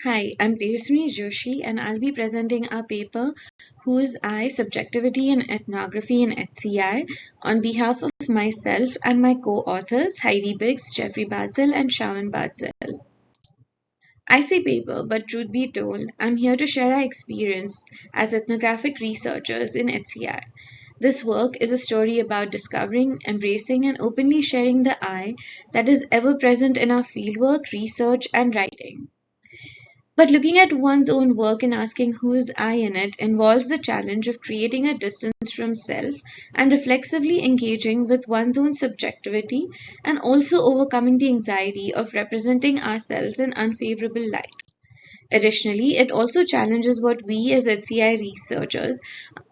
Hi, I'm Tejaswini Joshi, and I'll be presenting our paper, Who's I? Subjectivity and Ethnography in HCI, on behalf of myself and my co-authors, Heidi, Jeffrey Bardzell, and Shaowen Bardzell. I say paper, but truth be told, I'm here to share our experience as ethnographic researchers in HCI. This work is a story about discovering, embracing, and openly sharing the I that is ever present in our fieldwork, research, and writing. But looking at one's own work and asking who is I in it involves the challenge of creating a distance from self and reflexively engaging with one's own subjectivity and also overcoming the anxiety of representing ourselves in unfavorable light. Additionally, it also challenges what we as HCI researchers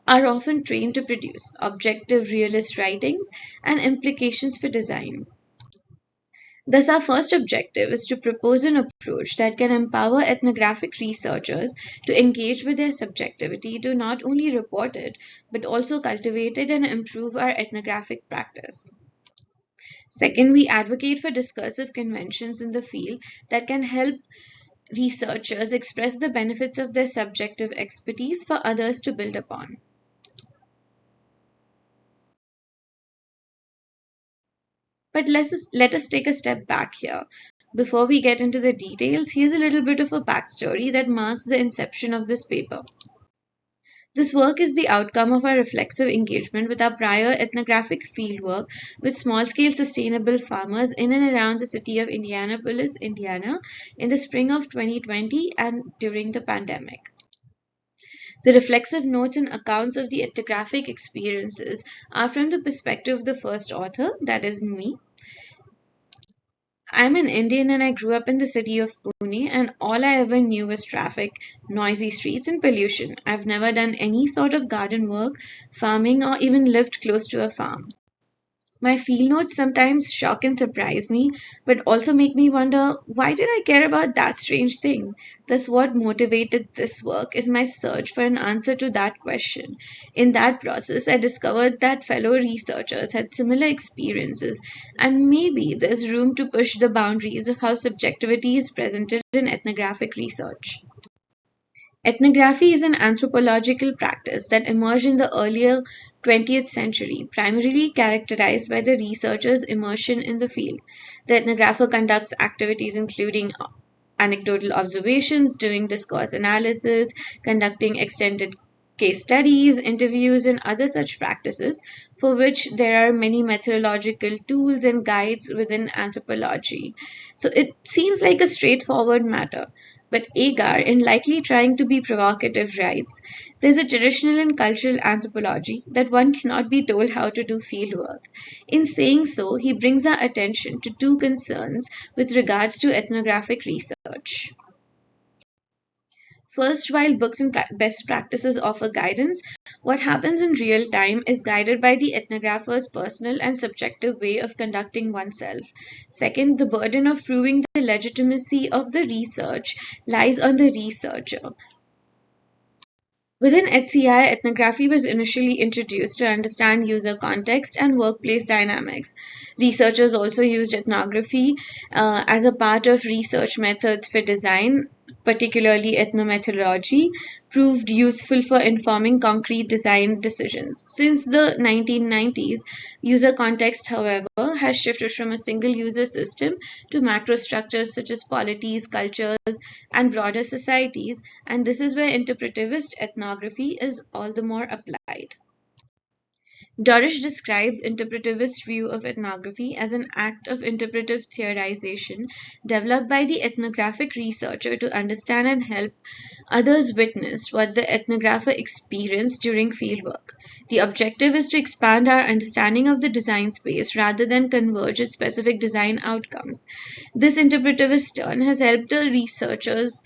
are often trained to produce objective realist writings and implications for design. Thus, our first objective is to propose an approach that can empower ethnographic researchers to engage with their subjectivity to not only report it, but also cultivate it and improve our ethnographic practice. Second, we advocate for discursive conventions in the field that can help researchers express the benefits of their subjective expertise for others to build upon. But let us take a step back here. Before we get into the details, here's a little bit of a backstory that marks the inception of this paper. This work is the outcome of our reflexive engagement with our prior ethnographic fieldwork with small-scale sustainable farmers in and around the city of Indianapolis, Indiana, in the spring of 2020 and during the pandemic. The reflexive notes and accounts of the ethnographic experiences are from the perspective of the first author, that is me. I'm an Indian and I grew up in the city of Pune, and all I ever knew was traffic, noisy streets, and pollution. I've never done any sort of garden work, farming, or even lived close to a farm. My field notes sometimes shock and surprise me, but also make me wonder, why did I care about that strange thing? Thus, what motivated this work is my search for an answer to that question. In that process, I discovered that fellow researchers had similar experiences, and maybe there's room to push the boundaries of how subjectivity is presented in ethnographic research. Ethnography is an anthropological practice that emerged in the earlier 20th century, primarily characterized by the researcher's immersion in the field. The ethnographer conducts activities including anecdotal observations, doing discourse analysis, conducting extended case studies, interviews, and other such practices for which there are many methodological tools and guides within anthropology. So it seems like a straightforward matter. But Agar, in likely trying to be provocative, writes, there's a traditional and cultural anthropology that one cannot be told how to do fieldwork. In saying so, he brings our attention to two concerns with regards to ethnographic research. First, while books and best practices offer guidance, what happens in real time is guided by the ethnographer's personal and subjective way of conducting oneself. Second, the burden of proving the legitimacy of the research lies on the researcher. Within HCI, ethnography was initially introduced to understand user context and workplace dynamics. Researchers also used ethnography as a part of research methods for design, particularly ethnomethodology, proved useful for informing concrete design decisions. Since the 1990s, user context, however, has shifted from a single user system to macro structures such as polities, cultures, and broader societies, and this is where interpretivist ethnography is all the more applied. Dorish describes interpretivist view of ethnography as an act of interpretive theorization developed by the ethnographic researcher to understand and help others witness what the ethnographer experienced during fieldwork. The objective is to expand our understanding of the design space rather than converge at specific design outcomes. This interpretivist turn has helped the researcher's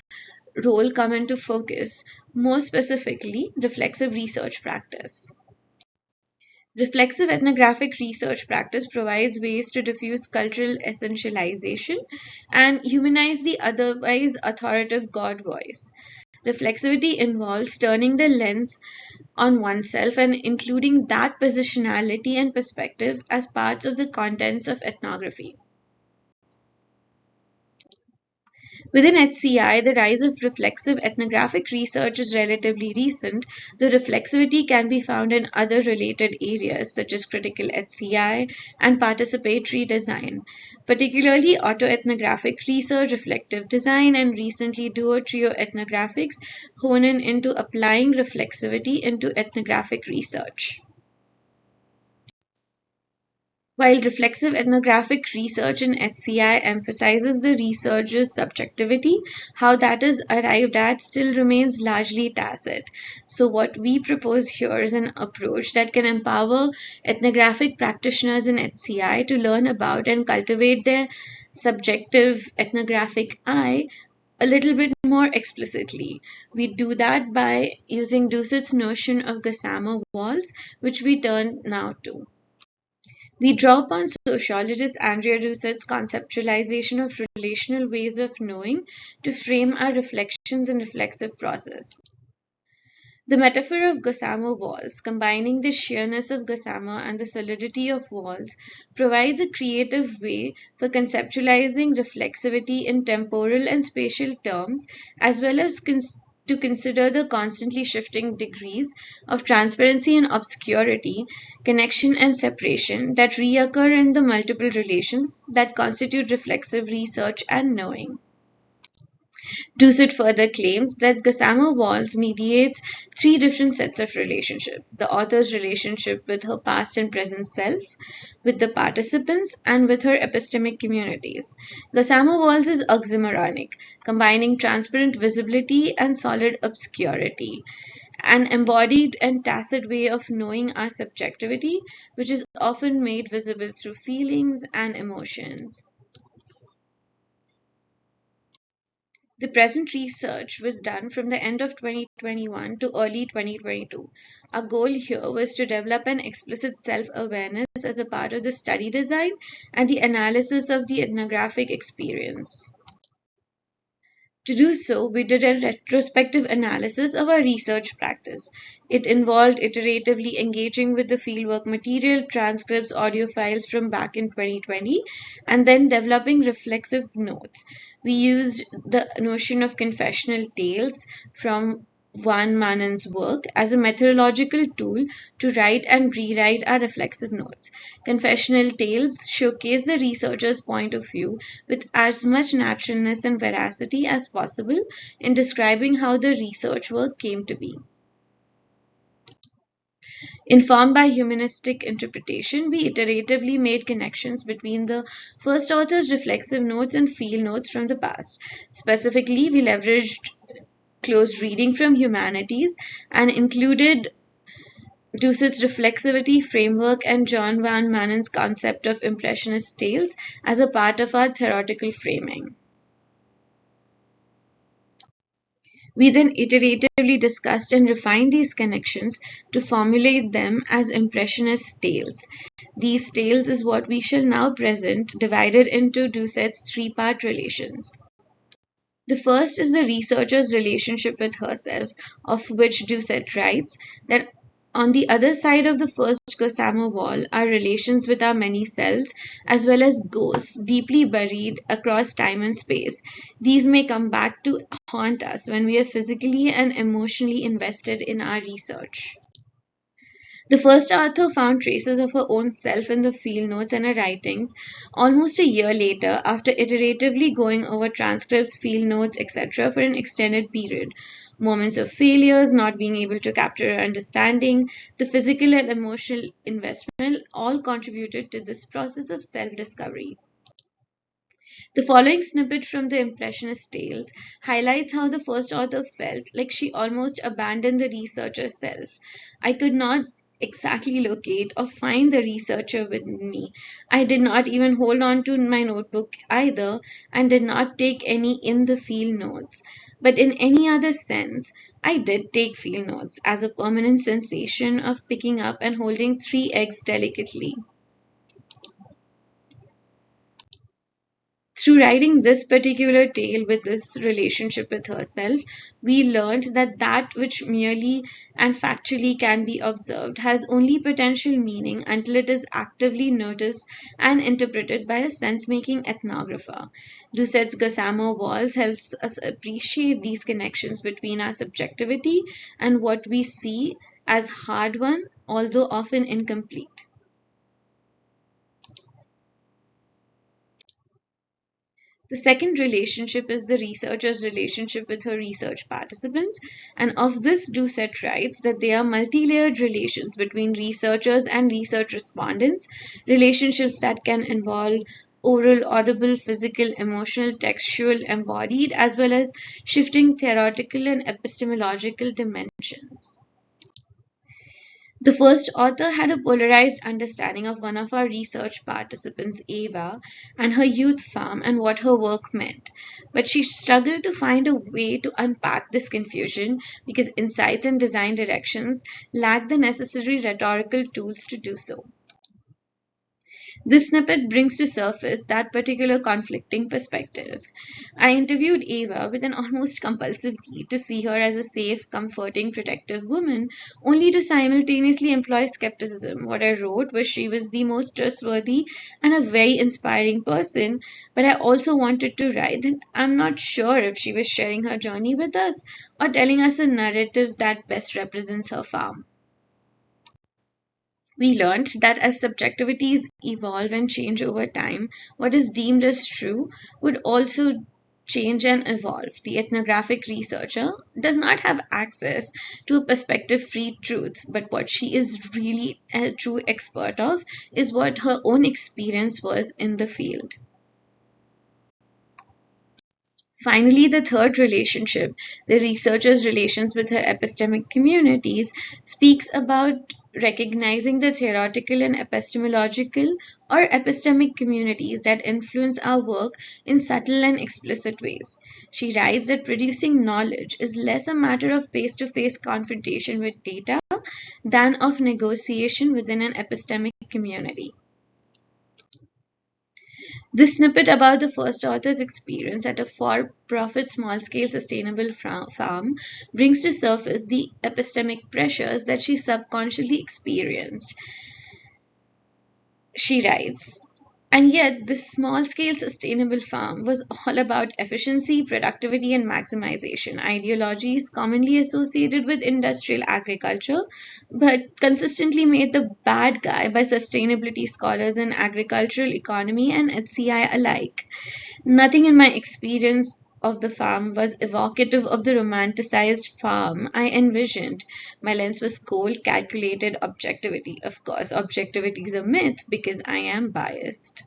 role come into focus, more specifically, reflexive research practice. Reflexive ethnographic research practice provides ways to diffuse cultural essentialization and humanize the otherwise authoritative God voice. Reflexivity involves turning the lens on oneself and including that positionality and perspective as parts of the contents of ethnography. Within HCI, the rise of reflexive ethnographic research is relatively recent, though reflexivity can be found in other related areas such as critical HCI and participatory design. Particularly autoethnographic research, reflective design, and recently duo-trio ethnographics hone in into applying reflexivity into ethnographic research. While reflexive ethnographic research in HCI emphasizes the researcher's subjectivity, how that is arrived at still remains largely tacit. So, what we propose here is an approach that can empower ethnographic practitioners in HCI to learn about and cultivate their subjective ethnographic eye a little bit more explicitly. We do that by using Doucet's notion of gossamer walls, which we turn now to. We draw upon sociologist Andrea Doucet's conceptualization of relational ways of knowing to frame our reflections and reflexive process. The metaphor of gossamer walls, combining the sheerness of gossamer and the solidity of walls, provides a creative way for conceptualizing reflexivity in temporal and spatial terms, as well as to consider the constantly shifting degrees of transparency and obscurity, connection and separation that reoccur in the multiple relations that constitute reflexive research and knowing. Doucet further claims that gossamer walls mediates three different sets of relationship: the author's relationship with her past and present self, with the participants, and with her epistemic communities. Gossamer walls is oxymoronic, combining transparent visibility and solid obscurity, an embodied and tacit way of knowing our subjectivity, which is often made visible through feelings and emotions. The present research was done from the end of 2021 to early 2022. Our goal here was to develop an explicit self-awareness as a part of the study design and the analysis of the ethnographic experience. To do so, we did a retrospective analysis of our research practice. It involved iteratively engaging with the fieldwork material, transcripts, audio files from back in 2020, and then developing reflexive notes. We used the notion of confessional tales from Van Manen's work as a methodological tool to write and rewrite our reflexive notes. Confessional tales showcase the researcher's point of view with as much naturalness and veracity as possible in describing how the research work came to be. Informed by humanistic interpretation, we iteratively made connections between the first author's reflexive notes and field notes from the past. Specifically, we leveraged closed reading from humanities and included Doucet's reflexivity framework and John Van Manen's concept of impressionist tales as a part of our theoretical framing. We then iteratively discussed and refined these connections to formulate them as impressionist tales. These tales is what we shall now present, divided into Doucet's three-part relations. The first is the researcher's relationship with herself, of which Doucet writes that on the other side of the first gossamer wall are relations with our many selves, as well as ghosts deeply buried across time and space. These may come back to haunt us when we are physically and emotionally invested in our research. The first author found traces of her own self in the field notes and her writings almost a year later, after iteratively going over transcripts, field notes, etc. for an extended period. Moments of failures, not being able to capture her understanding, the physical and emotional investment all contributed to this process of self-discovery. The following snippet from the Impressionist Tales highlights how the first author felt like she almost abandoned the researcher self. I could not exactly locate or find the researcher within me. I did not even hold on to my notebook either, and did not take any in the field notes. But in any other sense, I did take field notes as a permanent sensation of picking up and holding 3 eggs delicately. Through writing this particular tale with this relationship with herself, we learned that that which merely and factually can be observed has only potential meaning until it is actively noticed and interpreted by a sense-making ethnographer. Doucet's gossamer walls helps us appreciate these connections between our subjectivity and what we see as hard-won, although often incomplete. The second relationship is the researcher's relationship with her research participants, and of this Doucet writes that they are multi-layered relations between researchers and research respondents, relationships that can involve oral, audible, physical, emotional, textual, embodied, as well as shifting theoretical and epistemological dimensions. The first author had a polarized understanding of one of our research participants, Ava, and her youth farm and what her work meant. But she struggled to find a way to unpack this confusion because insights and design directions lacked the necessary rhetorical tools to do so. This snippet brings to surface that particular conflicting perspective. I interviewed Ava with an almost compulsive need to see her as a safe, comforting, protective woman, only to simultaneously employ skepticism. What I wrote was she was the most trustworthy and a very inspiring person, but I also wanted to write that I'm not sure if she was sharing her journey with us or telling us a narrative that best represents her farm. We learned that as subjectivities evolve and change over time, what is deemed as true would also change and evolve. The ethnographic researcher does not have access to a perspective-free truth, but what she is really a true expert of is what her own experience was in the field. Finally, the third relationship, the researcher's relations with her epistemic communities, speaks about recognizing the theoretical and epistemological or epistemic communities that influence our work in subtle and explicit ways. She writes that producing knowledge is less a matter of face-to-face confrontation with data than of negotiation within an epistemic community. This snippet about the first author's experience at a for-profit small-scale sustainable farm brings to surface the epistemic pressures that she subconsciously experienced. She writes, and yet, this small-scale sustainable farm was all about efficiency, productivity, and maximization, ideologies commonly associated with industrial agriculture, but consistently made the bad guy by sustainability scholars in agricultural economy and HCI alike. Nothing in my experience of the farm was evocative of the romanticized farm I envisioned. My lens was cold, calculated objectivity. Of course, objectivity is a myth because I am biased.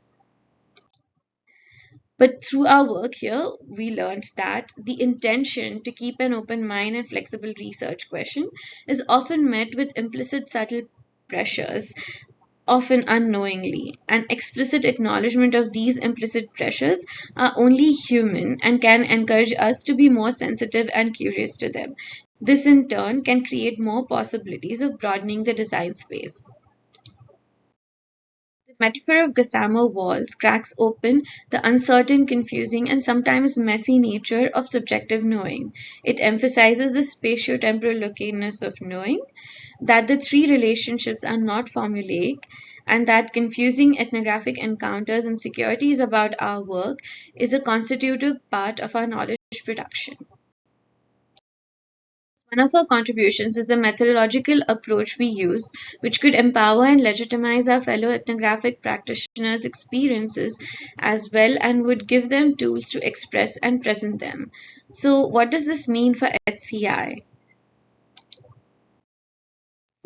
But through our work here, we learned that the intention to keep an open mind and flexible research question is often met with implicit subtle pressures, often unknowingly. An explicit acknowledgement of these implicit pressures are only human and can encourage us to be more sensitive and curious to them. This in turn can create more possibilities of broadening the design space. The metaphor of gossamer walls cracks open the uncertain, confusing, and sometimes messy nature of subjective knowing. It emphasizes the spatio-temporal locateness of knowing, that the three relationships are not formulaic, and that confusing ethnographic encounters and securities about our work is a constitutive part of our knowledge production. One of our contributions is the methodological approach we use, which could empower and legitimize our fellow ethnographic practitioners' experiences as well and would give them tools to express and present them. So, what does this mean for HCI?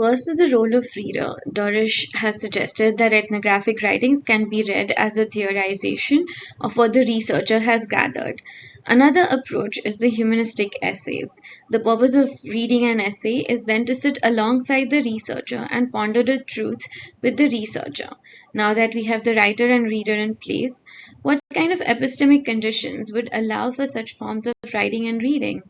First is the role of reader. Dorish has suggested that ethnographic writings can be read as a theorization of what the researcher has gathered. Another approach is the humanistic essays. The purpose of reading an essay is then to sit alongside the researcher and ponder the truth with the researcher. Now that we have the writer and reader in place, what kind of epistemic conditions would allow for such forms of writing and reading?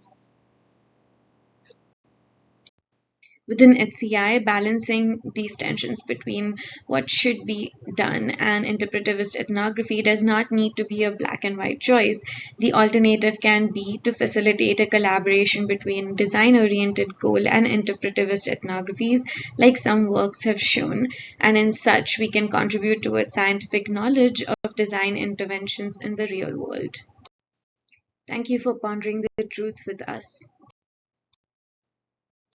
Within HCI, balancing these tensions between what should be done and interpretivist ethnography does not need to be a black and white choice. The alternative can be to facilitate a collaboration between design-oriented goal and interpretivist ethnographies, like some works have shown, and in such we can contribute towards scientific knowledge of design interventions in the real world. Thank you for pondering the truth with us.